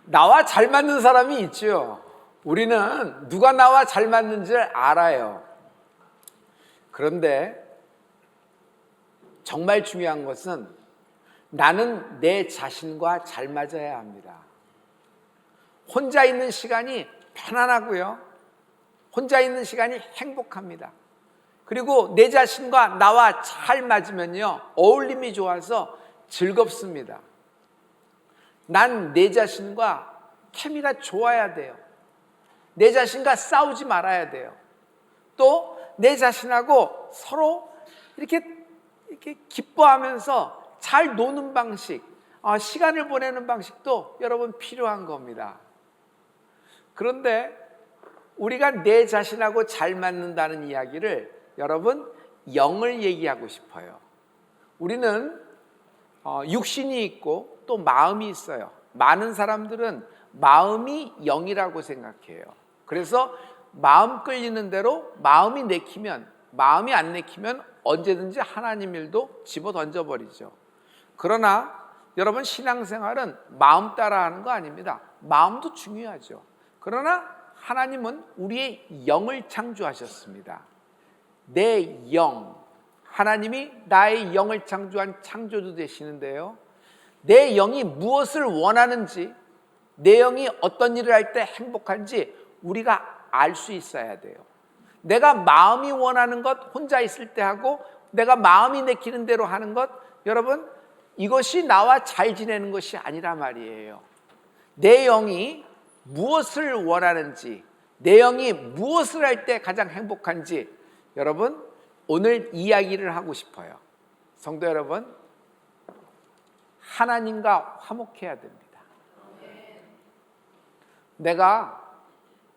나와 잘 맞는 사람이 있죠. 우리는 누가 나와 잘 맞는지 알아요. 그런데 정말 중요한 것은 나는 내 자신과 잘 맞아야 합니다. 혼자 있는 시간이 편안하고요. 혼자 있는 시간이 행복합니다. 그리고 내 자신과 나와 잘 맞으면요, 어울림이 좋아서 즐겁습니다. 난 내 자신과 케미가 좋아야 돼요. 내 자신과 싸우지 말아야 돼요. 또 내 자신하고 서로 이렇게 기뻐하면서 잘 노는 방식, 시간을 보내는 방식도 여러분 필요한 겁니다. 그런데 우리가 내 자신하고 잘 맞는다는 이야기를 여러분 영을 얘기하고 싶어요. 우리는 육신이 있고 또 마음이 있어요. 많은 사람들은 마음이 영이라고 생각해요. 그래서 마음 끌리는 대로 마음이 내키면, 마음이 안 내키면 언제든지 하나님 일도 집어 던져버리죠. 그러나 여러분, 신앙생활은 마음 따라 하는 거 아닙니다. 마음도 중요하죠. 그러나 하나님은 우리의 영을 창조하셨습니다. 내 영, 하나님이 나의 영을 창조한 창조주 되시는데요, 내 영이 무엇을 원하는지, 내 영이 어떤 일을 할 때 행복한지 우리가 알 수 있어야 돼요. 내가 마음이 원하는 것 혼자 있을 때 하고, 내가 마음이 내키는 대로 하는 것, 여러분, 이것이 나와 잘 지내는 것이 아니라 말이에요. 내 영이 무엇을 원하는지, 내 영이 무엇을 할 때 가장 행복한지, 여러분, 오늘 이야기를 하고 싶어요. 성도 여러분, 하나님과 화목해야 됩니다. 내가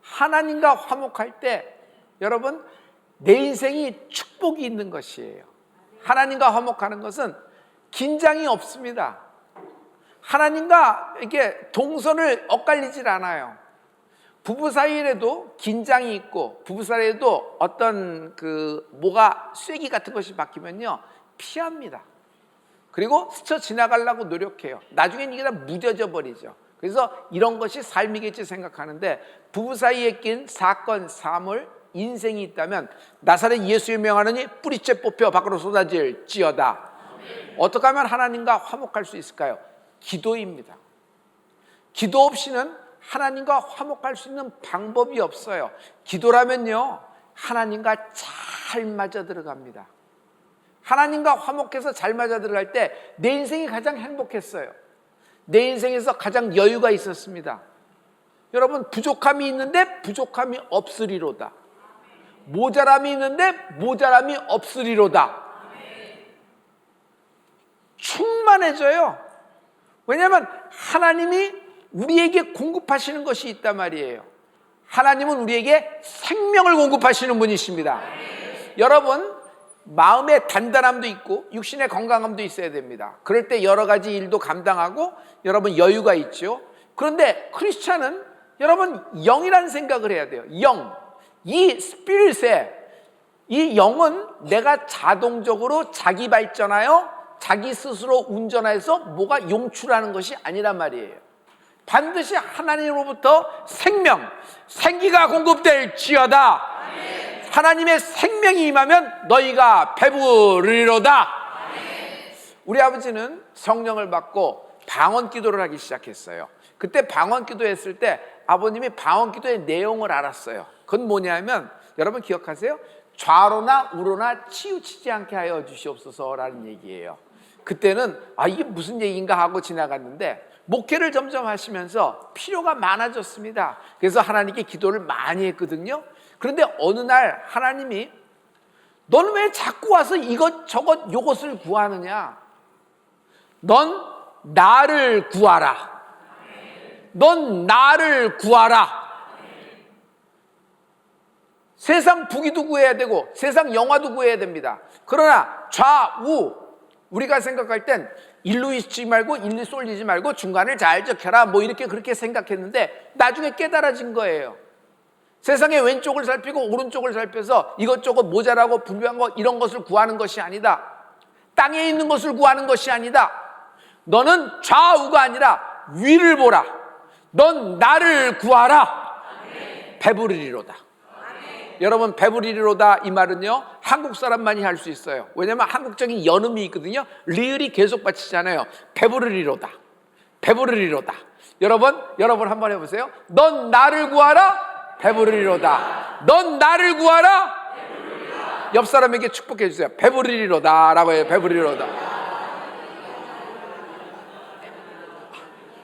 하나님과 화목할 때 여러분, 내 인생이 축복이 있는 것이에요. 하나님과 화목하는 것은 긴장이 없습니다. 하나님과 이렇게 동선을 엇갈리질 않아요. 부부 사이에도 긴장이 있고, 부부 사이에도 어떤 뭐가 쐐기 같은 것이 바뀌면요, 피합니다. 그리고 스쳐 지나가려고 노력해요. 나중엔 이게 다 무뎌져 버리죠. 그래서 이런 것이 삶이겠지 생각하는데, 부부 사이에 낀 사건, 사물, 인생이 있다면 나사렛 예수의 명하느니 뿌리째 뽑혀 밖으로 쏟아질지어다. 어떻게 하면 하나님과 화목할 수 있을까요? 기도입니다. 기도 없이는 하나님과 화목할 수 있는 방법이 없어요. 기도라면요, 하나님과 잘 맞아 들어갑니다. 하나님과 화목해서 잘 맞아 들어갈 때 내 인생이 가장 행복했어요. 내 인생에서 가장 여유가 있었습니다. 여러분, 부족함이 있는데 부족함이 없으리로다. 모자람이 있는데 모자람이 없으리로다. 충만해져요. 왜냐하면 하나님이 우리에게 공급하시는 것이 있단 말이에요. 하나님은 우리에게 생명을 공급하시는 분이십니다. 여러분, 마음의 단단함도 있고 육신의 건강함도 있어야 됩니다. 그럴 때 여러 가지 일도 감당하고 여러분 여유가 있죠. 그런데 크리스찬은 여러분 영이라는 생각을 해야 돼요. 영, 이 스피릿에, 이 영은 내가 자동적으로 자기 발전하여 자기 스스로 운전해서 뭐가 용출하는 것이 아니란 말이에요. 반드시 하나님으로부터 생명, 생기가 공급될지어다. 하나님의 생명이 임하면 너희가 배부르리로다. 우리 아버지는 성령을 받고 방언 기도를 하기 시작했어요. 그때 방언 기도했을 때 아버님이 방언 기도의 내용을 알았어요. 그건 뭐냐면, 여러분 기억하세요? 좌로나 우로나 치우치지 않게 하여 주시옵소서라는 얘기예요. 그때는 이게 무슨 얘기인가 하고 지나갔는데, 목회를 점점 하시면서 필요가 많아졌습니다. 그래서 하나님께 기도를 많이 했거든요. 그런데 어느 날 하나님이, 너는 왜 자꾸 와서 이것저것 요것을 구하느냐? 넌 나를 구하라. 넌 나를 구하라. 세상 부귀도 구해야 되고 세상 영화도 구해야 됩니다. 그러나 좌우, 우리가 생각할 땐 일로 있지 말고 일로 쏠리지 말고 중간을 잘 지켜라, 뭐 이렇게 그렇게 생각했는데 나중에 깨달아진 거예요. 세상의 왼쪽을 살피고 오른쪽을 살펴서 이것저것 모자라고 불필요한 것, 이런 것을 구하는 것이 아니다. 땅에 있는 것을 구하는 것이 아니다. 너는 좌우가 아니라 위를 보라. 넌 나를 구하라. 배부르리로다. 여러분, 배부르리로다 이 말은요, 한국 사람만이 할 수 있어요. 왜냐하면 한국적인 연음이 있거든요. 리을이 계속 받치잖아요. 배부르리로다. 배부르리로다. 여러분 한번 해보세요. 넌 나를 구하라. 배부르리로다. 넌 나를 구하라. 옆 사람에게 축복해 주세요. 배부르리로다 라고 해요. 배부르리로다.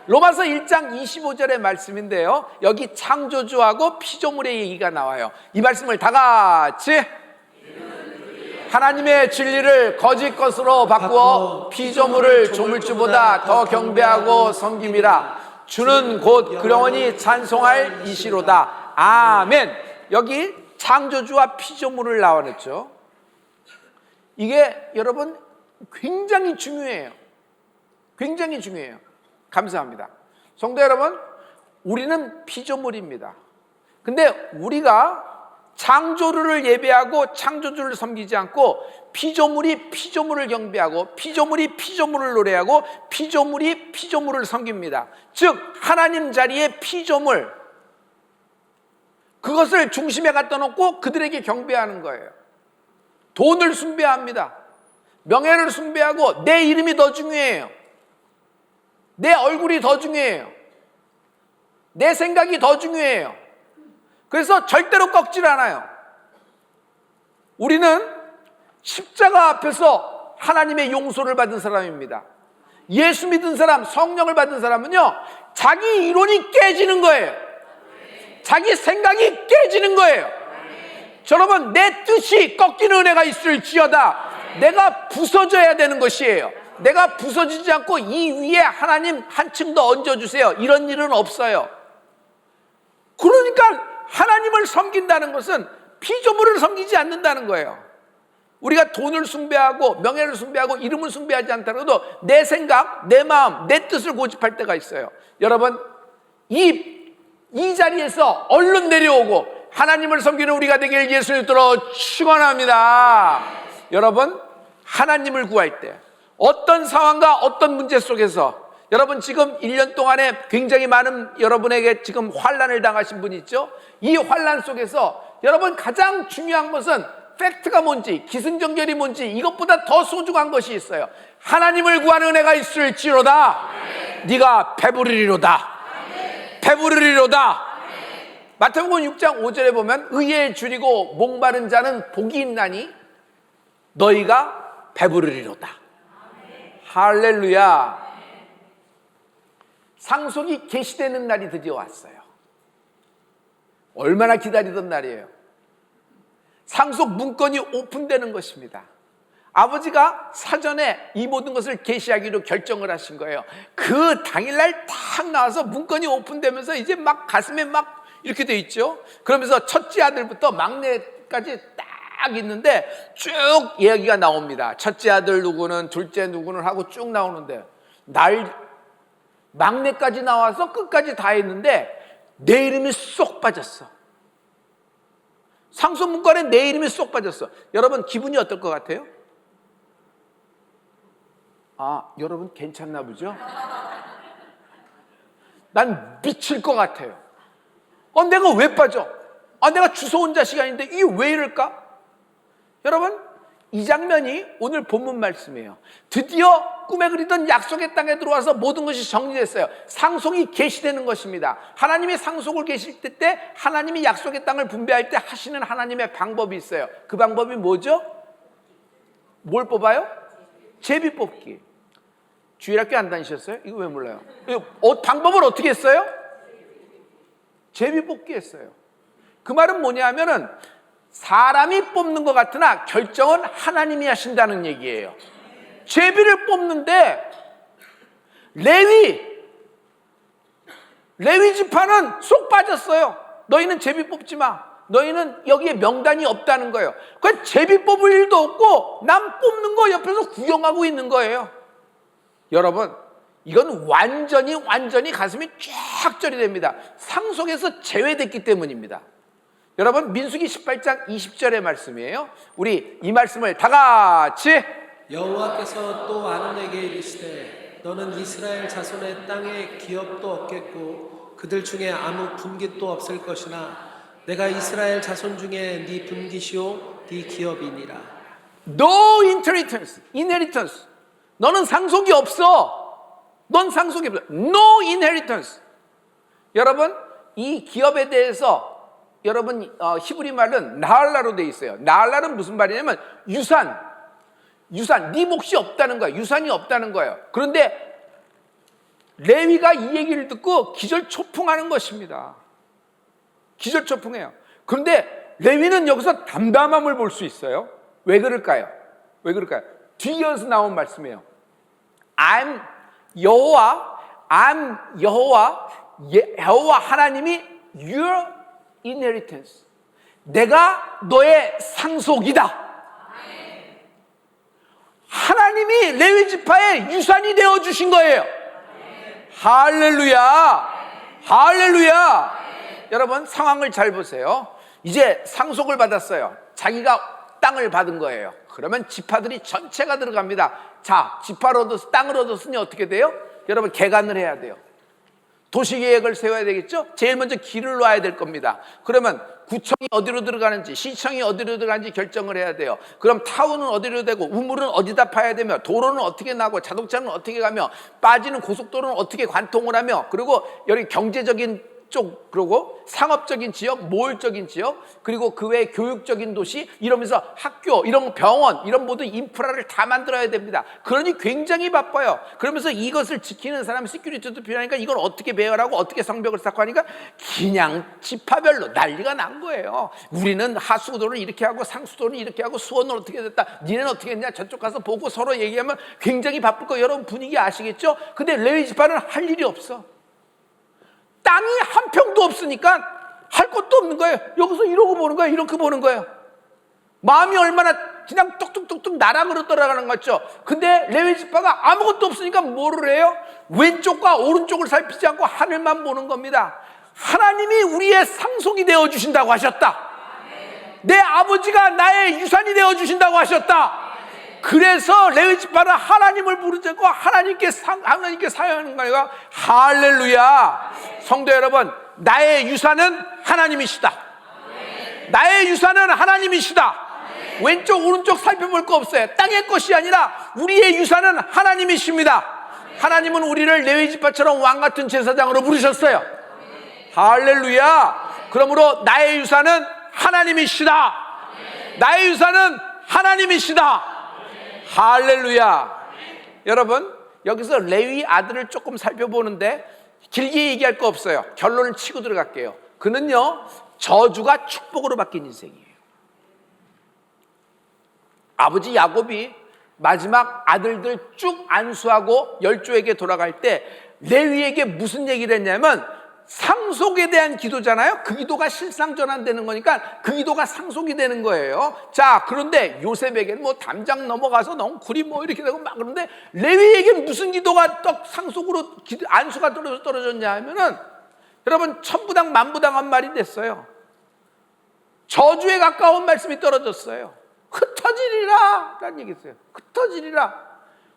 로마서 1장 25절의 말씀인데요, 여기 창조주하고 피조물의 얘기가 나와요. 이 말씀을 다 같이, 하나님의 진리를 거짓 것으로 바꾸어 피조물을 조물주보다 더 경배하고 섬김이라. 주는 곧 그러하니 찬송할 이시로다. 아멘. 여기 창조주와 피조물을 나와냈죠. 이게 여러분 굉장히 중요해요. 굉장히 중요해요. 감사합니다. 성도 여러분, 우리는 피조물입니다. 근데 우리가 창조주를 예배하고 창조주를 섬기지 않고 피조물이 피조물을 경배하고 피조물이 피조물을 노래하고 피조물이 피조물을 섬깁니다. 즉 하나님 자리에 피조물, 그것을 중심에 갖다 놓고 그들에게 경배하는 거예요. 돈을 숭배합니다. 명예를 숭배하고 내 이름이 더 중요해요. 내 얼굴이 더 중요해요. 내 생각이 더 중요해요. 그래서 절대로 꺾질 않아요. 우리는 십자가 앞에서 하나님의 용서를 받은 사람입니다. 예수 믿은 사람, 성령을 받은 사람은요, 자기 이론이 깨지는 거예요. 자기 생각이 깨지는 거예요. 여러분, 내 뜻이 꺾이는 은혜가 있을지어다. 내가 부서져야 되는 것이에요. 내가 부서지지 않고 이 위에 하나님 한층 더 얹어주세요, 이런 일은 없어요. 그러니까 하나님을 섬긴다는 것은 피조물을 섬기지 않는다는 거예요. 우리가 돈을 숭배하고 명예를 숭배하고 이름을 숭배하지 않더라도 내 생각, 내 마음, 내 뜻을 고집할 때가 있어요. 여러분, 이 자리에서 얼른 내려오고 하나님을 섬기는 우리가 되길 예수님 들어 축원합니다. 여러분, 하나님을 구할 때 어떤 상황과 어떤 문제 속에서, 여러분 지금 1년 동안에 굉장히 많은 여러분에게 지금 환난을 당하신 분이 있죠. 이 환난 속에서 여러분 가장 중요한 것은 팩트가 뭔지, 기승전결이 뭔지, 이것보다 더 소중한 것이 있어요. 하나님을 구하는 은혜가 있을지로다. 네가 배부르리로다. 배부르리로다. 마태복음 6장 5절에 보면 의에 줄이고 목마른 자는 복이 있나니 너희가 배부르리로다. 할렐루야. 상속이 계시되는 날이 드디어 왔어요. 얼마나 기다리던 날이에요. 상속 문건이 오픈되는 것입니다. 아버지가 사전에 이 모든 것을 계시하기로 결정을 하신 거예요. 그 당일날 탁 나와서 문건이 오픈되면서 이제 막 가슴에 막 이렇게 돼 있죠. 그러면서 첫째 아들부터 막내까지 딱 있는데 쭉 이야기가 나옵니다. 첫째 아들 누구는, 둘째 누구는 하고 쭉 나오는데, 막내까지 나와서 끝까지 다 했는데 내 이름이 쏙 빠졌어. 상속 문건에 내 이름이 쏙 빠졌어. 여러분 기분이 어떨 것 같아요? 여러분 괜찮나 보죠? 난 미칠 것 같아요. 내가 왜 빠져? 내가 주워온 자식이 아닌데 이게 왜 이럴까? 여러분, 이 장면이 오늘 본문 말씀이에요. 드디어 꿈에 그리던 약속의 땅에 들어와서 모든 것이 정리됐어요. 상속이 계시되는 것입니다. 하나님이 상속을 계실 때 하나님이 약속의 땅을 분배할 때 하시는 하나님의 방법이 있어요. 그 방법이 뭐죠? 뭘 뽑아요? 제비 뽑기. 주일학교 안 다니셨어요? 이거 왜 몰라요? 방법을 어떻게 했어요? 제비 뽑기 했어요. 그 말은 뭐냐 하면은 사람이 뽑는 것 같으나 결정은 하나님이 하신다는 얘기예요. 제비를 뽑는데 레위 지파는 쏙 빠졌어요. 너희는 제비 뽑지 마. 너희는 여기에 명단이 없다는 거예요. 그 제비 뽑을 일도 없고 남 뽑는 거 옆에서 구경하고 있는 거예요. 여러분, 이건 완전히 가슴이 쫙 절이 됩니다. 상속에서 제외됐기 때문입니다. 여러분, 민수기 18장 20절의 말씀이에요. 우리 이 말씀을 다 같이. 여호와께서 또 아론에게 이르시되 너는 이스라엘 자손의 땅에 기업도 얻겠고 그들 중에 아무 분깃도 없을 것이나 내가 이스라엘 자손 중에 네 분깃이요 네 기업이니라. No inheritance. 너는 상속이 없어. 넌 상속이 없어. No inheritance. 여러분, 이 기업에 대해서 여러분 히브리 말은 나할라로 되어 있어요. 나할라는 무슨 말이냐면 유산. 네 몫이 없다는 거예요. 유산이 없다는 거예요. 그런데 레위가 이 얘기를 듣고 기절초풍하는 것입니다. 기절초풍해요. 그런데 레위는 여기서 담담함을 볼 수 있어요. 왜 그럴까요? 뒤이어서 나온 말씀이에요. I'm 여호와 하나님이 your inheritance. 내가 너의 상속이다. 하나님이 레위 지파의 유산이 되어 주신 거예요. 할렐루야. 여러분, 상황을 잘 보세요. 이제 상속을 받았어요. 자기가 땅을 받은 거예요. 그러면 지파들이 전체가 들어갑니다. 자, 지파를 얻어서 땅을 얻었으니 어떻게 돼요? 여러분, 개간을 해야 돼요. 도시계획을 세워야 되겠죠? 제일 먼저 길을 놔야 될 겁니다. 그러면 구청이 어디로 들어가는지, 시청이 어디로 들어가는지 결정을 해야 돼요. 그럼 타운은 어디로 되고, 우물은 어디다 파야 되며, 도로는 어떻게 나고, 자동차는 어떻게 가며, 빠지는 고속도로는 어떻게 관통을 하며, 그리고 여기 경제적인 쪽, 그리고 상업적인 지역, 모을적인 지역, 그리고 그 외에 교육적인 도시, 이러면서 학교, 이런 병원, 이런 모든 인프라를 다 만들어야 됩니다. 그러니 굉장히 바빠요. 그러면서 이것을 지키는 사람, 시큐리티도 필요하니까 이걸 어떻게 배열하고 어떻게 성벽을 쌓고 하니까 그냥 지파별로 난리가 난 거예요. 우리는 하수도를 이렇게 하고 상수도는 이렇게 하고 수원은 어떻게 됐다, 니네는 어떻게 했냐, 저쪽 가서 보고 서로 얘기하면 굉장히 바쁠 거. 여러분 분위기 아시겠죠? 근데 레위 지파는 할 일이 없어. 땅이 한 평도 없으니까 할 것도 없는 거예요. 여기서 이러고 보는 거예요. 이렇게 보는 거예요. 마음이 얼마나 그냥 뚝뚝뚝뚝 나락으로 떨어가는 것 같죠. 근데 레위 지파가 아무것도 없으니까 뭐를 해요? 왼쪽과 오른쪽을 살피지 않고 하늘만 보는 겁니다. 하나님이 우리의 상속이 되어 주신다고 하셨다. 내 아버지가 나의 유산이 되어 주신다고 하셨다. 그래서 레위 지파는 하나님을 부르짖고 하나님께 사용하는 거예요. 할렐루야. 성도 여러분, 나의 유산은 하나님이시다. 나의 유산은 하나님이시다. 왼쪽 오른쪽 살펴볼 거 없어요. 땅의 것이 아니라 우리의 유산은 하나님이십니다. 하나님은 우리를 레위 지파처럼 왕 같은 제사장으로 부르셨어요. 할렐루야. 그러므로 나의 유산은 하나님이시다. 나의 유산은 하나님이시다. 할렐루야. 여러분, 여기서 레위 아들을 조금 살펴보는데 길게 얘기할 거 없어요. 결론을 치고 들어갈게요. 그는요, 저주가 축복으로 바뀐 인생이에요. 아버지 야곱이 마지막 아들들 쭉 안수하고 열조에게 돌아갈 때 레위에게 무슨 얘기를 했냐면 상속에 대한 기도잖아요. 그 기도가 실상전환되는 거니까 그 기도가 상속이 되는 거예요. 자, 그런데 요셉에게는 뭐 담장 넘어가서 넝쿨이 뭐 이렇게 되고 막 그런데 레위에게는 무슨 기도가 떡 상속으로 안수가 떨어졌냐 하면은 여러분 천부당 만부당한 말이 됐어요. 저주에 가까운 말씀이 떨어졌어요. 흩어지리라 라는 얘기 했어요. 흩어지리라.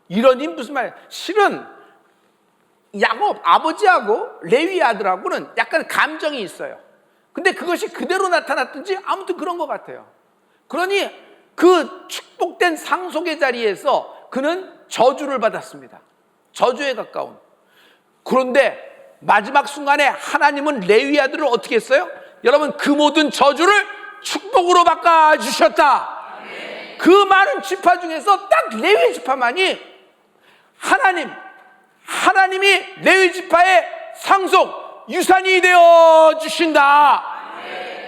이러니 무슨 말이에요? 실은 야곱 아버지하고 레위 아들하고는 약간 감정이 있어요. 근데 그것이 그대로 나타났든지 아무튼 그런 것 같아요. 그러니 그 축복된 상속의 자리에서 그는 저주를 받았습니다. 저주에 가까운. 그런데 마지막 순간에 하나님은 레위 아들을 어떻게 했어요? 여러분, 그 모든 저주를 축복으로 바꿔주셨다. 그 많은 지파 중에서 딱 레위 지파만이 하나님이 레위 지파의 상속 유산이 되어 주신다.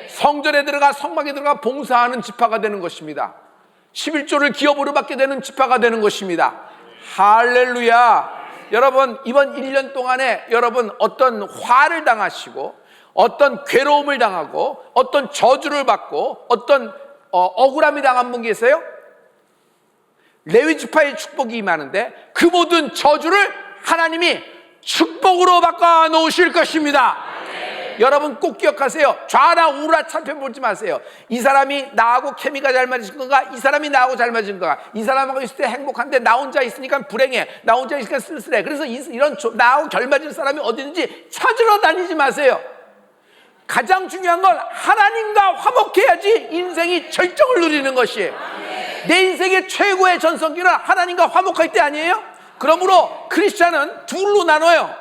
성전에 들어가 성막에 들어가 봉사하는 지파가 되는 것입니다. 11조를 기업으로 받게 되는 지파가 되는 것입니다. 할렐루야. 여러분, 이번 1년 동안에 여러분 어떤 화를 당하시고 어떤 괴로움을 당하고 어떤 저주를 받고 어떤 억울함이 당한 분 계세요? 레위 지파의 축복이 임하는데 그 모든 저주를 하나님이 축복으로 바꿔 놓으실 것입니다. 여러분 꼭 기억하세요. 좌나 우나 살펴보지 마세요. 이 사람이 나하고 케미가 잘 맞은 건가? 이 사람이 나하고 잘 맞은 건가? 이 사람하고 있을 때 행복한데 나 혼자 있으니까 불행해. 나 혼자 있으니까 쓸쓸해. 그래서 이런 나하고 결 맞은 사람이 어디든지 찾으러 다니지 마세요. 가장 중요한 건 하나님과 화목해야지 인생이 절정을 누리는 것이에요. 내 인생의 최고의 전성기는 하나님과 화목할 때 아니에요? 그러므로 크리스찬은 둘로 나눠요.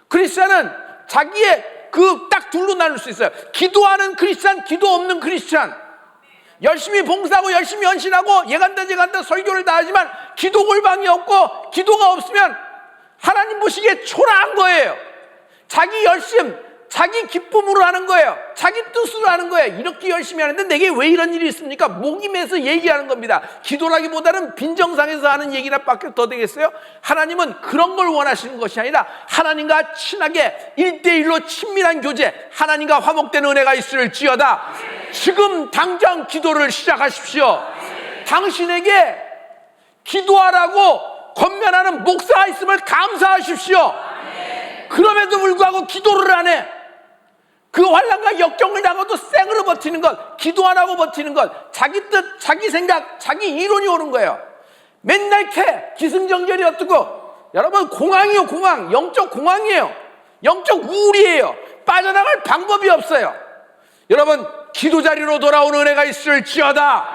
크리스찬은 자기의 딱 둘로 나눌 수 있어요. 기도하는 크리스찬, 기도 없는 크리스찬. 열심히 봉사하고 열심히 헌신하고 예간다 설교를 다 하지만 기도 골방이 없고 기도가 없으면 하나님 보시기에 초라한 거예요. 자기 열심, 자기 기쁨으로 하는 거예요. 자기 뜻으로 하는 거예요. 이렇게 열심히 하는데 내게 왜 이런 일이 있습니까? 목이 매서 얘기하는 겁니다. 기도라기보다는 빈정상에서 하는 얘기나 밖에 더 되겠어요? 하나님은 그런 걸 원하시는 것이 아니라 하나님과 친하게 1대1로 친밀한 교제, 하나님과 화목된 은혜가 있을지어다. 지금 당장 기도를 시작하십시오. 당신에게 기도하라고 권면하는 목사가 있음을 감사하십시오. 그럼에도 불구하고 기도를 안 해. 그 환난과 역경을 당해도 생으로 버티는 것, 기도 안 하고 버티는 것, 자기 뜻, 자기 생각, 자기 이론이 오는 거예요. 맨날 기승전결이 어떻고, 여러분 공황이요, 공황. 영적 공황이에요. 영적 우울이에요. 빠져나갈 방법이 없어요. 여러분 기도 자리로 돌아오는 은혜가 있을지어다.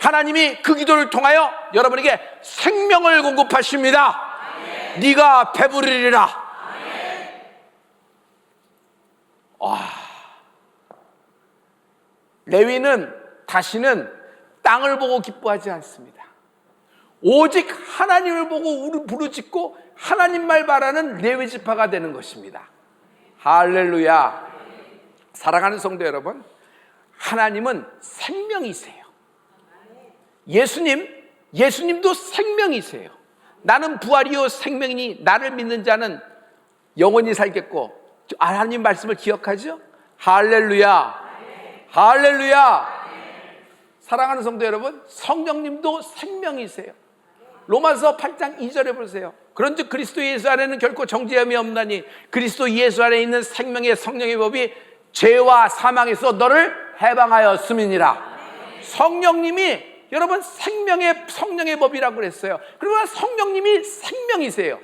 하나님이 그 기도를 통하여 여러분에게 생명을 공급하십니다. 네가 배부르리라. 레위는 다시는 땅을 보고 기뻐하지 않습니다. 오직 하나님을 보고 부르짖고 하나님 말 바라는 레위 지파가 되는 것입니다. 할렐루야. 사랑하는 성도 여러분, 하나님은 생명이세요. 예수님도 생명이세요. 나는 부활이요 생명이니 나를 믿는 자는 영원히 살겠고, 하나님 말씀을 기억하죠? 할렐루야. 할렐루야. 사랑하는 성도 여러분, 성령님도 생명이세요. 로마서 8장 2절에 보세요. 그런즉 그리스도 예수 안에는 결코 정죄함이 없나니 그리스도 예수 안에 있는 생명의 성령의 법이 죄와 사망에서 너를 해방하였음이니라. 성령님이 여러분 성령의 법이라고 그랬어요. 그러나 성령님이 생명이세요.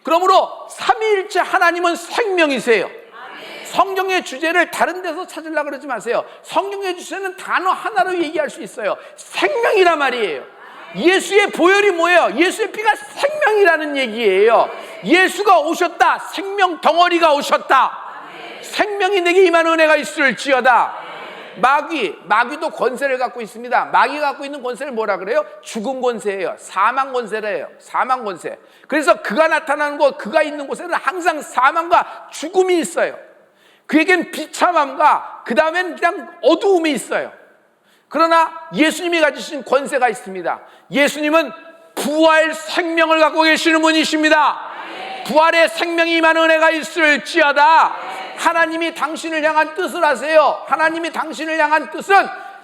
그러므로 삼위일체 하나님은 생명이세요. 성경의 주제를 다른 데서 찾으려고 그러지 마세요. 성경의 주제는 단어 하나로 얘기할 수 있어요. 생명이란 말이에요. 예수의 보혈이 뭐예요? 예수의 피가 생명이라는 얘기예요. 예수가 오셨다. 생명 덩어리가 오셨다. 생명이 내게 임한 은혜가 있을지어다. 마귀도 권세를 갖고 있습니다. 마귀가 갖고 있는 권세를 뭐라 그래요? 죽음 권세예요. 사망 권세래요. 사망 권세. 그래서 그가 나타나는 곳, 그가 있는 곳에는 항상 사망과 죽음이 있어요. 그에겐 비참함과 그 다음엔 그냥 어두움이 있어요. 그러나 예수님이 가지신 권세가 있습니다. 예수님은 부활 생명을 갖고 계시는 분이십니다. 부활의 생명이 임한 은혜가 있을지어다. 하나님이 당신을 향한 뜻을 하세요. 하나님이 당신을 향한 뜻은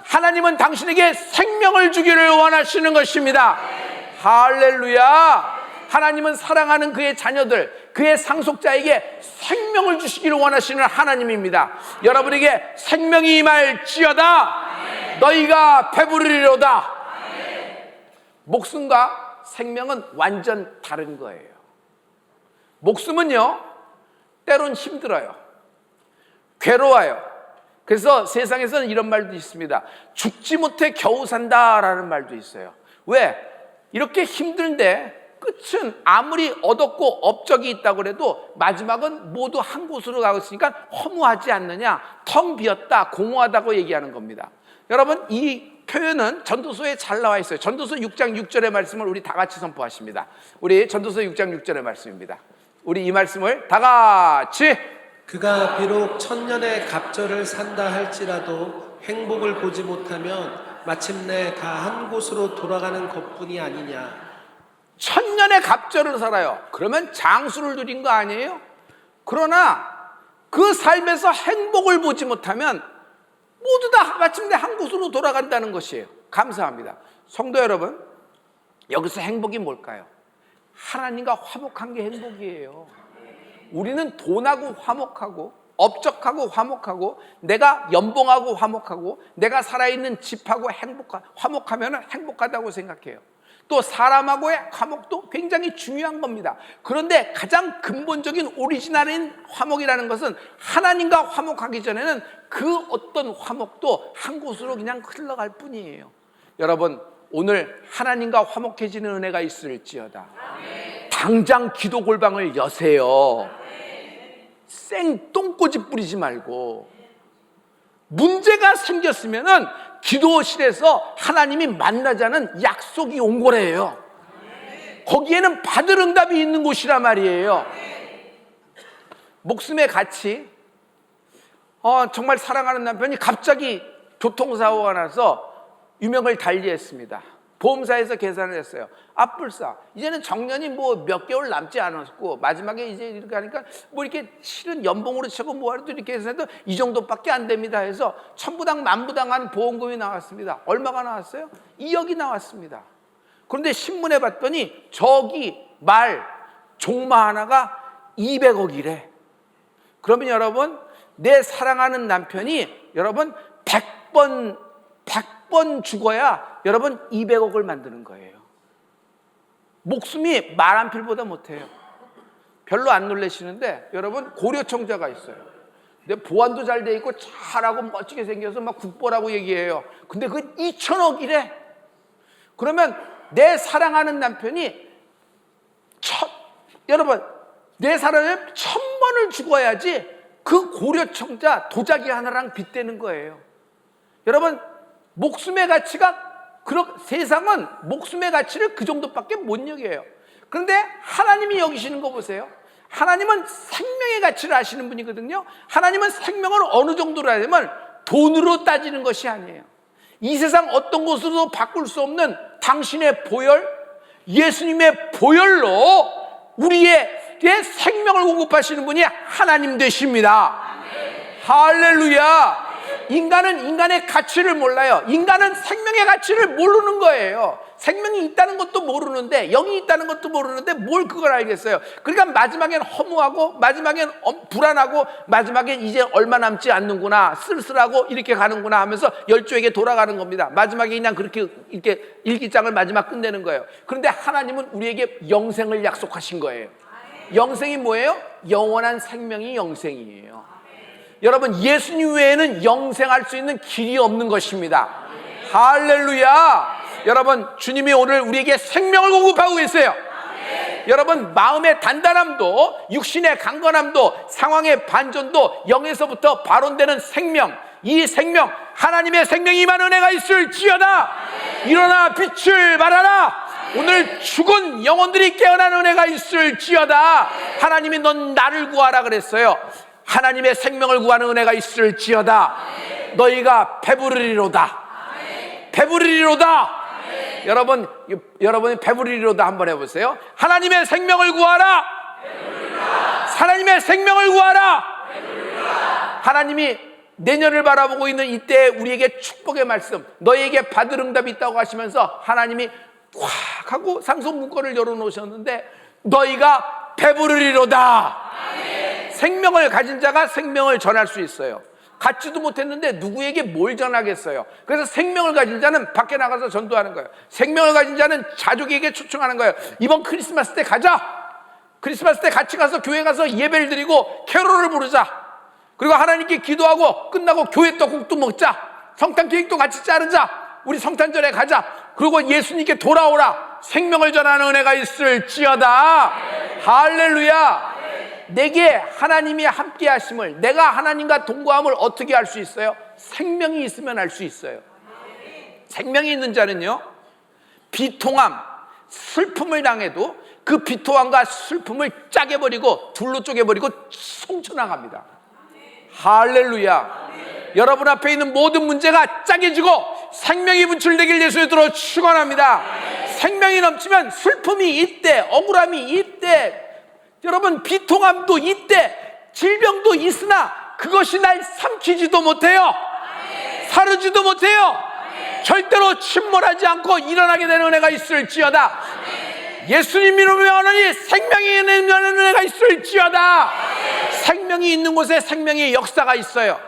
하나님은 당신에게 생명을 주기를 원하시는 것입니다. 할렐루야. 하나님은 사랑하는 그의 자녀들, 그의 상속자에게 생명을 주시기를 원하시는 하나님입니다. 여러분에게 생명이 임할지어다. 너희가 배부르리로다. 목숨과 생명은 완전 다른 거예요. 목숨은요, 때론 힘들어요. 괴로워요. 그래서 세상에서는 이런 말도 있습니다. 죽지 못해 겨우 산다라는 말도 있어요. 왜? 이렇게 힘든데 끝은 아무리 얻었고 업적이 있다고 해도 마지막은 모두 한 곳으로 가고 있으니까 허무하지 않느냐, 텅 비었다, 공허하다고 얘기하는 겁니다. 여러분, 이 표현은 전도서에 잘 나와 있어요. 전도서 6장 6절의 말씀을 우리 다 같이 선포하십니다. 우리 전도서 6장 6절의 말씀입니다. 우리 이 말씀을 다 같이. 그가 비록 천년의 갑절을 산다 할지라도 행복을 보지 못하면 마침내 다 한 곳으로 돌아가는 것뿐이 아니냐. 천년의 갑절을 살아요. 그러면 장수를 누린 거 아니에요? 그러나 그 삶에서 행복을 보지 못하면 모두 다 마침내 한 곳으로 돌아간다는 것이에요. 감사합니다. 성도 여러분, 여기서 행복이 뭘까요? 하나님과 화목한 게 행복이에요. 우리는 돈하고 화목하고 업적하고 화목하고 내가 연봉하고 화목하고 내가 살아있는 집하고 화목하면 행복하다고 생각해요. 또 사람하고의 화목도 굉장히 중요한 겁니다. 그런데 가장 근본적인 오리지널인 화목이라는 것은 하나님과 화목하기 전에는 그 어떤 화목도 한 곳으로 그냥 흘러갈 뿐이에요. 여러분, 오늘 하나님과 화목해지는 은혜가 있을지어다. 당장 기도 골방을 여세요. 생똥꼬집 뿌리지 말고. 문제가 생겼으면은 기도실에서 하나님이 만나자는 약속이 온 거래요. 거기에는 받을 응답이 있는 곳이란 말이에요. 목숨의 가치, 정말 사랑하는 남편이 갑자기 교통사고가 나서 유명을 달리했습니다. 보험사에서 계산을 했어요. 앞불사, 이제는 정년이 뭐 몇 개월 남지 않았고 마지막에 이제 이렇게 하니까 뭐 이렇게 실은 연봉으로 치고 뭐하러도 이렇게 해서 이 정도밖에 안 됩니다 해서 천부당 만부당한 보험금이 나왔습니다. 얼마가 나왔어요? 2억이 나왔습니다. 그런데 신문에 봤더니 저기 말 종마 하나가 200억이래. 그러면 여러분, 내 사랑하는 남편이 여러분 100번 죽어야 여러분 200억을 만드는 거예요. 목숨이 말 한 필보다 못해요. 별로 안 놀라시는데 여러분, 고려청자가 있어요. 근데 보안도 잘 돼 있고 잘하고 멋지게 생겨서 막 국보라고 얘기해요. 근데 그건 2천억이래. 그러면 내 사랑하는 남편이 여러분, 내 사랑을 1000번을 죽어야지 그 고려청자 도자기 하나랑 빗대는 거예요. 여러분, 목숨의 가치가 세상은 목숨의 가치를 그 정도밖에 못 여겨요. 그런데 하나님이 여기시는 거 보세요. 하나님은 생명의 가치를 아시는 분이거든요. 하나님은 생명을 어느 정도로 하냐면 돈으로 따지는 것이 아니에요. 이 세상 어떤 것으로도 바꿀 수 없는 당신의 보혈, 예수님의 보혈로 우리의 생명을 공급하시는 분이 하나님 되십니다. 할렐루야. 인간은 인간의 가치를 몰라요. 인간은 생명의 가치를 모르는 거예요. 생명이 있다는 것도 모르는데, 영이 있다는 것도 모르는데 뭘 그걸 알겠어요. 그러니까 마지막엔 허무하고, 마지막엔 불안하고, 마지막엔 이제 얼마 남지 않는구나, 쓸쓸하고 이렇게 가는구나 하면서 열조에게 돌아가는 겁니다. 마지막에 그냥 그렇게 이렇게 일기장을 마지막 끝내는 거예요. 그런데 하나님은 우리에게 영생을 약속하신 거예요. 영생이 뭐예요? 영원한 생명이 영생이에요. 여러분, 예수님 외에는 영생할 수 있는 길이 없는 것입니다. 할렐루야. 여러분, 주님이 오늘 우리에게 생명을 공급하고 계세요. 여러분, 마음의 단단함도, 육신의 강건함도, 상황의 반전도 영에서부터 발원되는 생명, 이 생명, 하나님의 생명이 임한 은혜가 있을지어다. 일어나 빛을 발하라. 오늘 죽은 영혼들이 깨어난 은혜가 있을지어다. 하나님이 넌 나를 구하라 그랬어요. 하나님의 생명을 구하는 은혜가 있을지어다. 너희가 배부르리로다. 배부르리로다. 여러분이 배부르리로다 한번 해보세요. 하나님의 생명을 구하라. 하나님의 생명을 구하라. 하나님이 내년을 바라보고 있는 이때 우리에게 축복의 말씀, 너희에게 받을 응답이 있다고 하시면서 하나님이 꽉 하고 상속 문건을 열어놓으셨는데 너희가 배부르리로다. 생명을 가진 자가 생명을 전할 수 있어요. 갖지도 못했는데 누구에게 뭘 전하겠어요. 그래서 생명을 가진 자는 밖에 나가서 전도하는 거예요. 생명을 가진 자는 가족에게 초청하는 거예요. 이번 크리스마스 때 가자. 크리스마스 때 같이 가서 교회 가서 예배를 드리고 캐롤을 부르자. 그리고 하나님께 기도하고 끝나고 교회 떡국도 먹자. 성탄 케이크도 같이 자르자. 우리 성탄절에 가자. 그리고 예수님께 돌아오라. 생명을 전하는 은혜가 있을지어다. 할렐루야. 내게 하나님이 함께 하심을, 내가 하나님과 동거함을 어떻게 알 수 있어요? 생명이 있으면 알 수 있어요. 생명이 있는 자는요, 비통함, 슬픔을 당해도 그 비통함과 슬픔을 짜개버리고 둘로 쪼개버리고 송천항합니다. 할렐루야. 여러분 앞에 있는 모든 문제가 짜개지고 생명이 분출되길 예수님으로 축원합니다. 생명이 넘치면 슬픔이 있대, 억울함이 있대, 여러분 비통함도 있대, 질병도 있으나 그것이 날 삼키지도 못해요. 사르지도 못해요. 절대로 침몰하지 않고 일어나게 되는 은혜가 있을지어다. 예수님 믿으면 하나니 생명이 있는 은혜가 있을지어다. 생명이 있는 곳에 생명의 역사가 있어요.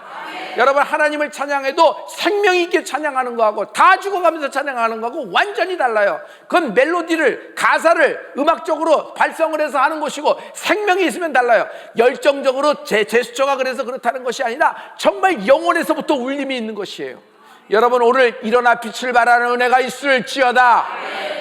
여러분, 하나님을 찬양해도 생명이 있게 찬양하는 거하고 다 죽어가면서 찬양하는 거하고 완전히 달라요. 그건 멜로디를, 가사를 음악적으로 발성을 해서 하는 것이고, 생명이 있으면 달라요. 열정적으로 제스처가 그래서 그렇다는 것이 아니라 정말 영혼에서부터 울림이 있는 것이에요. 여러분, 오늘 일어나 빛을 발하는 은혜가 있을지어다.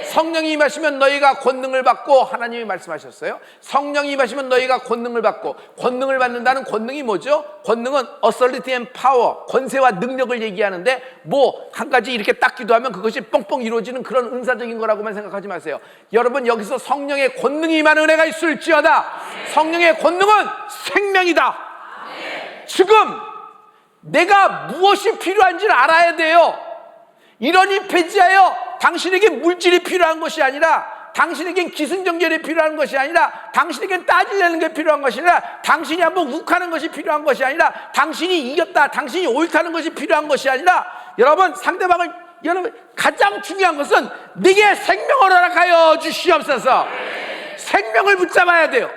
성령이 임하시면 너희가 권능을 받고, 하나님이 말씀하셨어요. 성령이 임하시면 너희가 권능을 받고, 권능을 받는다는 권능이 뭐죠? 권능은 authority and power, 권세와 능력을 얘기하는데, 뭐 한 가지 이렇게 딱 기도하면 그것이 뻥뻥 이루어지는 그런 은사적인 거라고만 생각하지 마세요. 여러분, 여기서 성령의 권능이 임하는 은혜가 있을지어다. 성령의 권능은 생명이다. 지금 내가 무엇이 필요한지를 알아야 돼요. 이러니 폐지하여 당신에게 물질이 필요한 것이 아니라, 당신에겐 기승전결이 필요한 것이 아니라, 당신에겐 따지려는 게 필요한 것이 아니라, 당신이 한번 욱하는 것이 필요한 것이 아니라, 당신이 이겼다, 당신이 옳다는 것이 필요한 것이 아니라, 여러분, 상대방을, 여러분, 가장 중요한 것은 네게 생명을 허락하여 주시옵소서. 생명을 붙잡아야 돼요.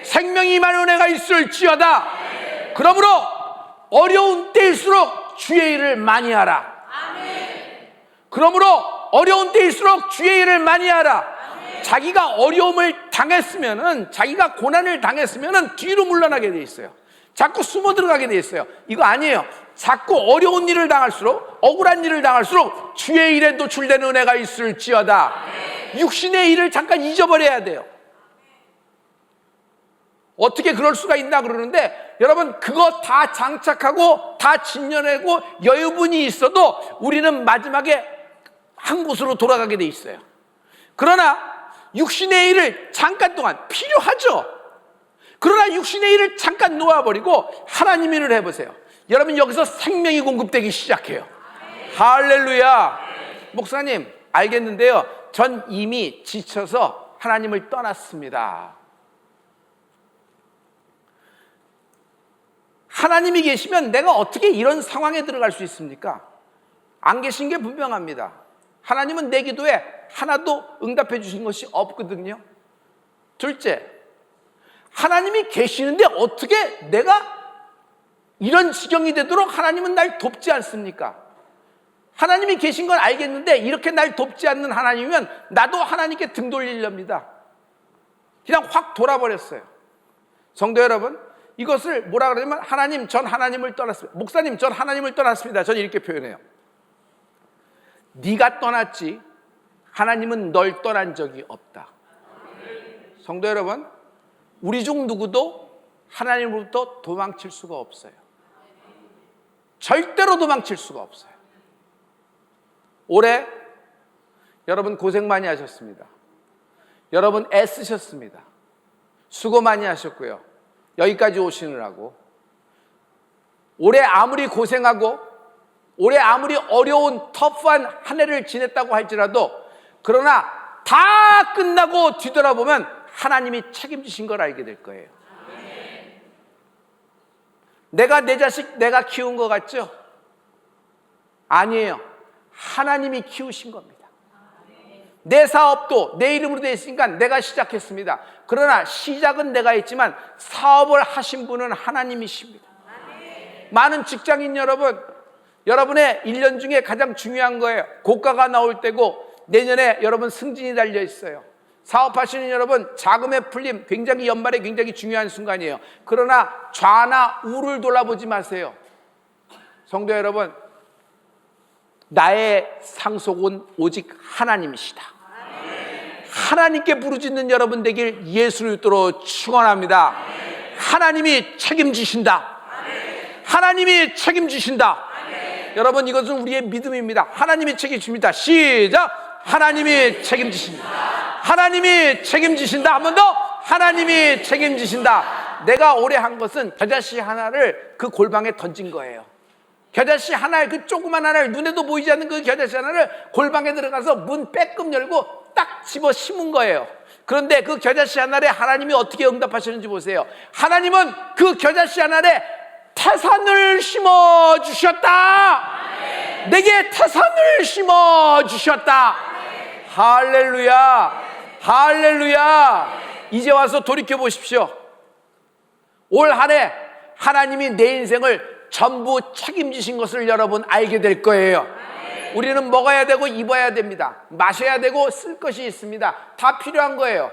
생명이 임하는 은혜가 있을지어다. 그러므로 어려운 때일수록 주의 일을 많이 하라. 그러므로 어려운 때일수록 주의 일을 많이 하라. 자기가 어려움을 당했으면은, 자기가 고난을 당했으면은 뒤로 물러나게 돼 있어요. 자꾸 숨어 들어가게 돼 있어요. 이거 아니에요. 자꾸 어려운 일을 당할수록, 억울한 일을 당할수록 주의 일에 노출되는 은혜가 있을지어다. 육신의 일을 잠깐 잊어버려야 돼요. 어떻게 그럴 수가 있나 그러는데, 여러분, 그거 다 장착하고 다 진년하고 여유분이 있어도 우리는 마지막에 한 곳으로 돌아가게 돼 있어요. 그러나 육신의 일을 잠깐 동안 필요하죠. 그러나 육신의 일을 잠깐 놓아버리고 하나님 일을 해보세요. 여러분, 여기서 생명이 공급되기 시작해요. 할렐루야. 목사님, 알겠는데요, 전 이미 지쳐서 하나님을 떠났습니다. 하나님이 계시면 내가 어떻게 이런 상황에 들어갈 수 있습니까? 안 계신 게 분명합니다. 하나님은 내 기도에 하나도 응답해 주신 것이 없거든요. 둘째, 하나님이 계시는데 어떻게 내가 이런 지경이 되도록 하나님은 날 돕지 않습니까? 하나님이 계신 건 알겠는데 이렇게 날 돕지 않는 하나님이면 나도 하나님께 등 돌리렵니다. 그냥 확 돌아버렸어요. 성도 여러분, 이것을 뭐라 그러냐면, 하나님, 전 하나님을 떠났습니다. 목사님, 전 하나님을 떠났습니다. 저는 이렇게 표현해요. 네가 떠났지 하나님은 널 떠난 적이 없다. 성도 여러분, 우리 중 누구도 하나님으로부터 도망칠 수가 없어요. 절대로 도망칠 수가 없어요. 올해 여러분 고생 많이 하셨습니다. 여러분 애쓰셨습니다. 수고 많이 하셨고요. 여기까지 오시느라고. 올해 아무리 고생하고 올해 아무리 어려운 터프한 한 해를 지냈다고 할지라도, 그러나 다 끝나고 뒤돌아보면 하나님이 책임지신 걸 알게 될 거예요. 내가 내 자식 내가 키운 것 같죠? 아니에요. 하나님이 키우신 겁니다. 내 사업도 내 이름으로 되어 있으니까 내가 시작했습니다. 그러나 시작은 내가 했지만 사업을 하신 분은 하나님이십니다. 많은 직장인 여러분, 여러분의 1년 중에 가장 중요한 거예요. 고가가 나올 때고, 내년에 여러분 승진이 달려 있어요. 사업하시는 여러분, 자금의 풀림, 굉장히 연말에 굉장히 중요한 순간이에요. 그러나 좌나 우를 돌아보지 마세요. 성도 여러분, 나의 상속은 오직 하나님이시다. 하나님께 부르짖는 여러분 되길 예수를 믿도록 축원합니다. 하나님이 책임지신다. 하나님이 책임지신다. 여러분, 이것은 우리의 믿음입니다. 하나님이 책임집니다. 시작! 하나님이 책임지신다. 하나님이 책임지신다. 한 번 더! 하나님이 책임지신다. 내가 올해 한 것은 겨자씨 하나를 그 골방에 던진 거예요. 겨자씨 하나를, 그 조그만 하나를, 눈에도 보이지 않는 그 겨자씨 하나를 골방에 들어가서 문 빼끔 열고 딱 집어 심은 거예요. 그런데 그 겨자씨 하나에 하나님이 어떻게 응답하시는지 보세요. 하나님은 그 겨자씨 하나에 태산을 심어주셨다. 내게 태산을 심어주셨다. 할렐루야. 할렐루야. 이제 와서 돌이켜 보십시오. 올 한 해 하나님이 내 인생을 전부 책임지신 것을 여러분 알게 될 거예요. 우리는 먹어야 되고 입어야 됩니다. 마셔야 되고 쓸 것이 있습니다. 다 필요한 거예요.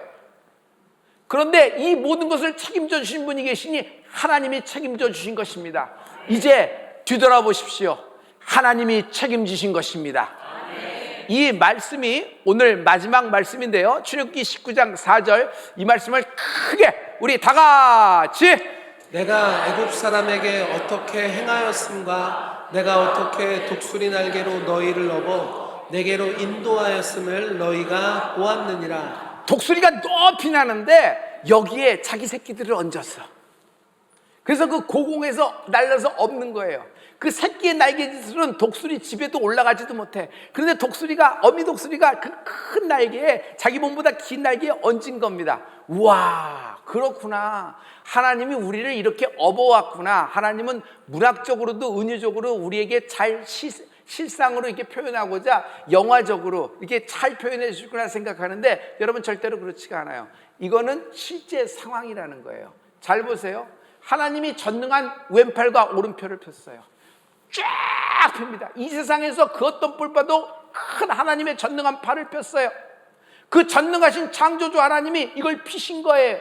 그런데 이 모든 것을 책임져 주신 분이 계시니 하나님이 책임져 주신 것입니다. 이제 뒤돌아보십시오. 하나님이 책임지신 것입니다. 이 말씀이 오늘 마지막 말씀인데요, 출애굽기 19장 4절, 이 말씀을 크게 우리 다 같이, 내가 애굽 사람에게 어떻게 행하였음과 내가 어떻게 독수리 날개로 너희를 업어 내게로 인도하였음을 너희가 보았느니라. 독수리가 높이 나는데 여기에 자기 새끼들을 얹었어. 그래서 그 고공에서 날려서 엎는 거예요. 그 새끼의 날개짓으로는 독수리 집에도 올라가지도 못해. 그런데 독수리가, 어미 독수리가 그 큰 날개에, 자기 몸보다 긴 날개에 얹은 겁니다. 우와, 그렇구나. 하나님이 우리를 이렇게 업어왔구나. 하나님은 문학적으로도 은유적으로 우리에게 잘 실상으로 이렇게 표현하고자 영화적으로 이렇게 잘 표현해 주구나 생각하는데, 여러분 절대로 그렇지가 않아요. 이거는 실제 상황이라는 거예요. 잘 보세요. 하나님이 전능한 왼팔과 오른팔을 폈어요. 쫙 핍니다. 이 세상에서 그 어떤 뿔봐도 큰 하나님의 전능한 팔을 폈어요. 그 전능하신 창조주 하나님이 이걸 피신 거예요.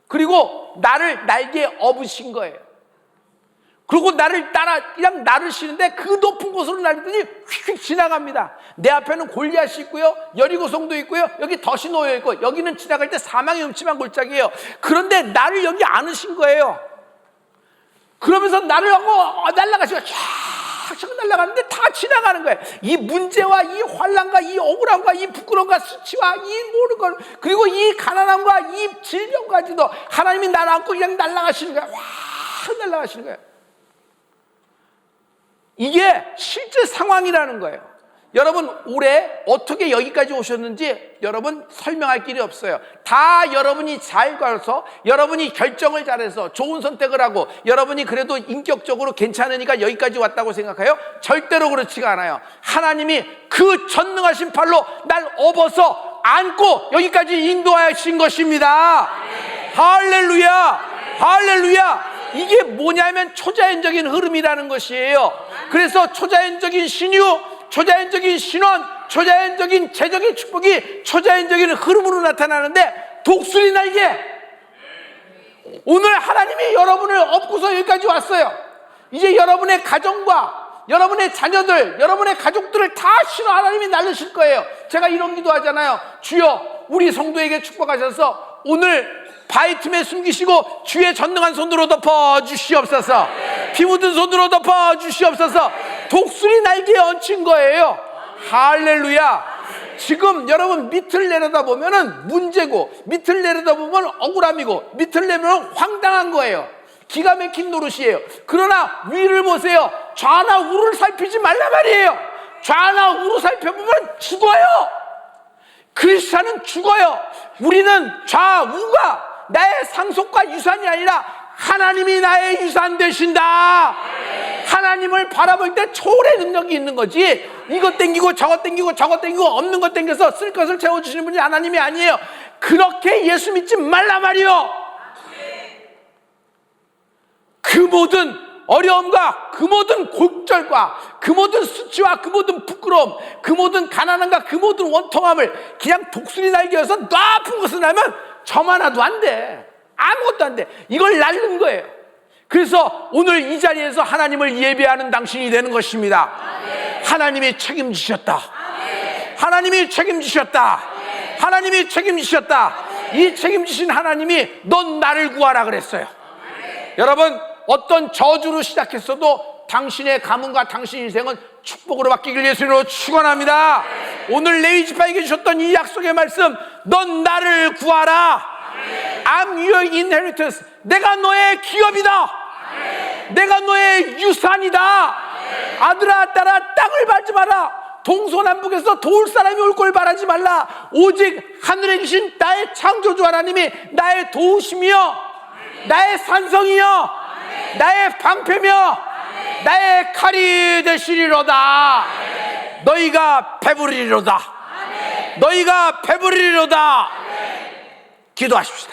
그리고 나를 날개에 업으신 거예요. 그리고 그냥 나를 쉬는데 그 높은 곳으로 날리더니 휙휙 지나갑니다. 내 앞에는 골리앗이 있고요, 여리고성도 있고요, 여기 덫이 놓여 있고, 여기는 지나갈 때 사망의 음침한 골짜기예요. 그런데 나를 여기 안으신 거예요. 그러면서 나를 하고 날아가시고 쫙 날아가는데 다 지나가는 거예요. 이 문제와 이 환난과 이 억울함과 이 부끄러움과 수치와 이 모든 걸, 그리고 이 가난함과 이 질병까지도 하나님이 나를 안고 그냥 날아가시는 거예요. 확 날아가시는 거예요. 이게 실제 상황이라는 거예요. 여러분 올해 어떻게 여기까지 오셨는지 여러분 설명할 길이 없어요. 다 여러분이 잘 가서, 여러분이 결정을 잘해서 좋은 선택을 하고, 여러분이 그래도 인격적으로 괜찮으니까 여기까지 왔다고 생각해요? 절대로 그렇지가 않아요. 하나님이 그 전능하신 팔로 날 업어서 안고 여기까지 인도하신 것입니다. 할렐루야, 할렐루야. 이게 뭐냐면 초자연적인 흐름이라는 것이에요. 그래서 초자연적인 신유, 초자연적인 신원, 초자연적인 재정의 축복이 초자연적인 흐름으로 나타나는데, 독수리 날개, 오늘 하나님이 여러분을 업고서 여기까지 왔어요. 이제 여러분의 가정과 여러분의 자녀들, 여러분의 가족들을 다 신호 하나님이 날르실 거예요. 제가 이런 기도 하잖아요. 주여, 우리 성도에게 축복하셔서 오늘 바위 틈에 숨기시고 주의 전능한 손으로 덮어 주시옵소서. 피 묻은 손으로 덮어 주시옵소서. 독수리 날개에 얹힌 거예요. 할렐루야. 지금 여러분 밑을 내려다보면 문제고, 밑을 내려다보면 억울함이고, 밑을 내면 황당한 거예요. 기가 막힌 노릇이에요. 그러나 위를 보세요. 좌나 우를 살피지 말란 말이에요. 좌나 우를 살펴보면 죽어요. 크리스찬은 죽어요. 우리는 좌우가 나의 상속과 유산이 아니라 하나님이 나의 유산 되신다. 하나님을 바라볼 때 초월의 능력이 있는 거지, 이것 땡기고 저것 땡기고 저것 땡기고 없는 것 땡겨서 쓸 것을 채워주시는 분이 하나님이 아니에요. 그렇게 예수 믿지 말란 말이요. 그 모든 어려움과 그 모든 골절과 그 모든 수치와 그 모든 부끄러움, 그 모든 가난함과 그 모든 원통함을 그냥 독수리 날개여서 높은 곳을 나면 점 하나도 안 돼. 아무것도 안 돼. 이걸 날른 거예요. 그래서 오늘 이 자리에서 하나님을 예배하는 당신이 되는 것입니다. 하나님이 책임지셨다. 하나님이 책임지셨다. 하나님이 책임지셨다. 이 책임지신 하나님이 넌 나를 구하라 그랬어요. 여러분, 어떤 저주로 시작했어도 당신의 가문과 당신 인생은 축복으로 바뀌길 예수님으로 축원합니다. 오늘 레위 지파에게 주셨던 이 약속의 말씀, 넌 나를 구하라. I'm your inheritance. 내가 너의 기업이다. 내가 너의 유산이다. 아들아, 딸아, 땅을 밟지 마라. 동서남북에서 도울 사람이 올 걸 바라지 말라. 오직 하늘에 계신 나의 창조주 하나님이 나의 도우심이여, 나의 산성이여, 나의 방패며 나의 칼이 되시리로다. 너희가 배부리리로다. 너희가 배부르리로다. 기도하십시다.